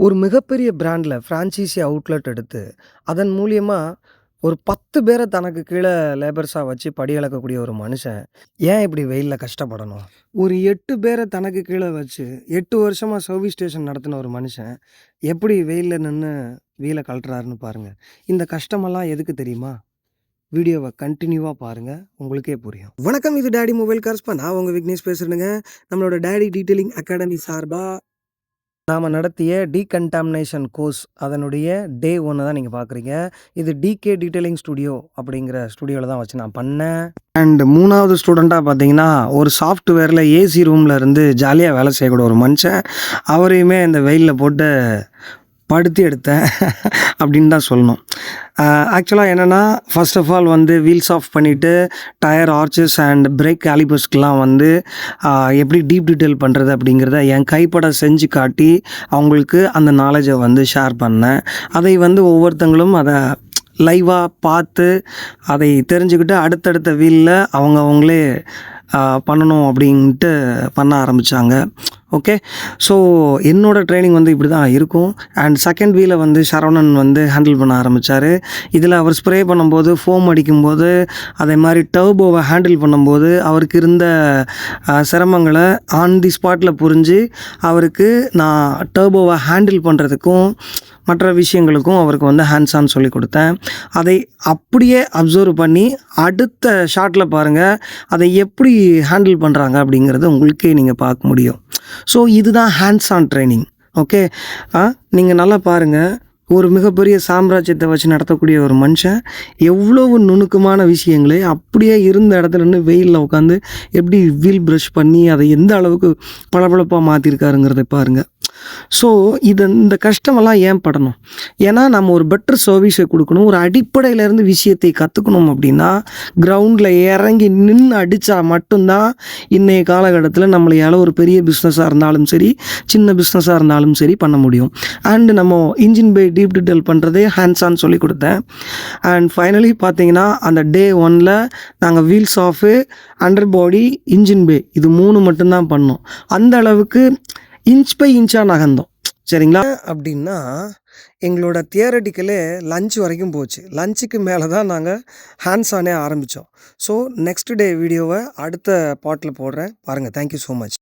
ஒரு மிகப்பெரிய பிராண்ட்ல ஃப்ரான்சைசி அவுட்லெட் எடுத்து, அதன் மூலியமா ஒரு 10 பேர தனக்கு கீழ லேபர்ஸா வச்சு படி அளக்கக்கூடிய ஒரு மனுஷன், ஏன் இப்படி வெயில்ல கஷ்டப்படணும்? ஒரு 8 பேர தனக்கு கீழ வச்சு 8 வருஷமா சர்வீஸ் ஸ்டேஷன் நடத்தின ஒரு மனுஷன், எப்படி வெயில்ல நின்னு வீல கழட்டுறாருன்னு பாருங்க. இந்த கஷ்டமெல்லாம் எதுக்கு தெரியுமா? வீடியோவ கன்டினியூவா பாருங்க. உங்களுக்கே புரியும். வணக்கம், இது டாடி மொபைல் கார்ஸ்பா. நான் உங்க விக்னேஷ் பேசுறேனுங்க. நம்மளோட டாடி டீட்டெயிலிங் அகாடமி சார்பா நாம நடத்திய டீகன்டாமினேஷன் கோர்ஸ் அதனுடைய டே 1 தான் நீங்க பார்க்குறீங்க. இது டிகே டீட்டெயிலிங் ஸ்டுடியோ அப்படிங்கிற ஸ்டுடியோல தான் வச்சு நான் பண்ணேன். அண்ட் 3வது ஸ்டூடெண்ட்டா பார்த்தீங்கன்னா, ஒரு சாஃப்ட்வேர்ல ஏசி ரூம்ல இருந்து ஜாலியா வேலை செய்யக்கூடிய ஒரு மனுஷன். அவரையுமே இந்த வெயில்ல போட்டு படுத்தி எடுத்தேன் அப்படின்னு தான் சொல்லணும். ஆக்சுவலாக என்னென்னா, ஃபர்ஸ்ட் ஆஃப் ஆல் வந்து வீல்ஸ் ஆஃப் பண்ணிவிட்டு டயர் ஆர்ச்சஸ் அண்ட் பிரேக் காலிபர்ஸ்க்கெலாம் வந்து எப்படி டீப் டீட்டெயில் பண்ணுறது அப்படிங்கிறத என் கைப்பட செஞ்சு காட்டி அவங்களுக்கு அந்த நாலேஜை வந்து ஷேர் பண்ணேன். அதை வந்து ஒவ்வொருத்தங்களும் அதை லைவாக பார்த்து அதை தெரிஞ்சுக்கிட்டு அடுத்தடுத்த வீலில் அவங்களே பண்ணணும் அப்படின்ட்டு பண்ண ஆரம்பித்தாங்க. ஓகே, ஸோ என்னோடய ட்ரைனிங் வந்து இப்படி தான் இருக்கும். அண்ட் செகண்ட் வீலை வந்து சரவணன் வந்து ஹேண்டில் பண்ண ஆரம்பித்தார். இதில் அவர் ஸ்ப்ரே பண்ணும்போது, ஃபோம் அடிக்கும்போது, அதே மாதிரி டர்போவை ஹேண்டில் பண்ணும்போது அவருக்கு இருந்த சிரமங்களை ஆன் தி ஸ்பாட்டில் புரிஞ்சு அவருக்கு நான் டர்போவை ஹேண்டில் பண்ணுறதுக்கும் மற்ற விஷயங்களுக்கும் அவருக்கு வந்து ஹேண்ட்ஸ் ஆன் சொல்லி கொடுத்தேன். அதை அப்படியே அப்சர்வ் பண்ணி அடுத்த ஷாட்டில் பாருங்கள் அதை எப்படி ஹேண்டில் பண்ணுறாங்க அப்படிங்கிறத உங்களுக்கே நீங்கள் பார்க்க முடியும். ஸோ இதுதான் ஹேண்ட்ஸ் ஆன் ட்ரைனிங். ஓகே, நீங்கள் நல்லா பாருங்கள். ஒரு மிகப்பெரிய சாம்ராஜ்யத்தை வச்சு நடத்தக்கூடிய ஒரு மனுஷன் எவ்வளவு நுணுக்கமான விஷயங்களே அப்படியே இருந்த இடத்துல நின்று வெயிலில் உட்காந்து எப்படி வீல் ப்ரஷ் பண்ணி அதை எந்த அளவுக்கு பளபளப்பாக மாற்றிருக்காருங்கிறத பாருங்கள். ஸோ இந்த கஷ்டமெல்லாம் ஏன் படணும்? ஏன்னா நம்ம ஒரு பெட்டர் சர்வீஸை கொடுக்கணும். ஒரு அடிப்படையிலேருந்து விஷயத்தை கற்றுக்கணும் அப்படின்னா கிரவுண்டில் இறங்கி நின்று அடித்தா மட்டும்தான் இன்றைய காலகட்டத்தில் நம்மளையால் ஒரு பெரிய பிஸ்னஸாக இருந்தாலும் சரி, சின்ன பிஸ்னஸாக இருந்தாலும் சரி பண்ண முடியும். அண்டு நம்ம இன்ஜின் பை டீப் டீட்டெயில் பண்ணுறதே ஹேண்ட்ஸ் ஆன் சொல்லி கொடுத்தேன். அண்ட் ஃபைனலி பார்த்தீங்கன்னா அந்த டே 1ல் நாங்கள் வீல்ஸ் ஆஃபு, அண்டர் பாடி, இன்ஜின் பே இது 3 மட்டும்தான் பண்ணோம். அந்த அளவுக்கு இன்ச் பை இன்ச்சாக நகர்ந்தோம். சரிங்களா? அப்படின்னா எங்களோட தியரட்டிக்கலே லஞ்ச் வரைக்கும் போச்சு. லஞ்சுக்கு மேலே தான் நாங்கள் ஹேண்ட்ஸ் ஆனே ஆரம்பித்தோம். ஸோ நெக்ஸ்ட் டே வீடியோவை அடுத்த பார்ட்டில் போடுறேன் பாருங்கள். Thank you so much.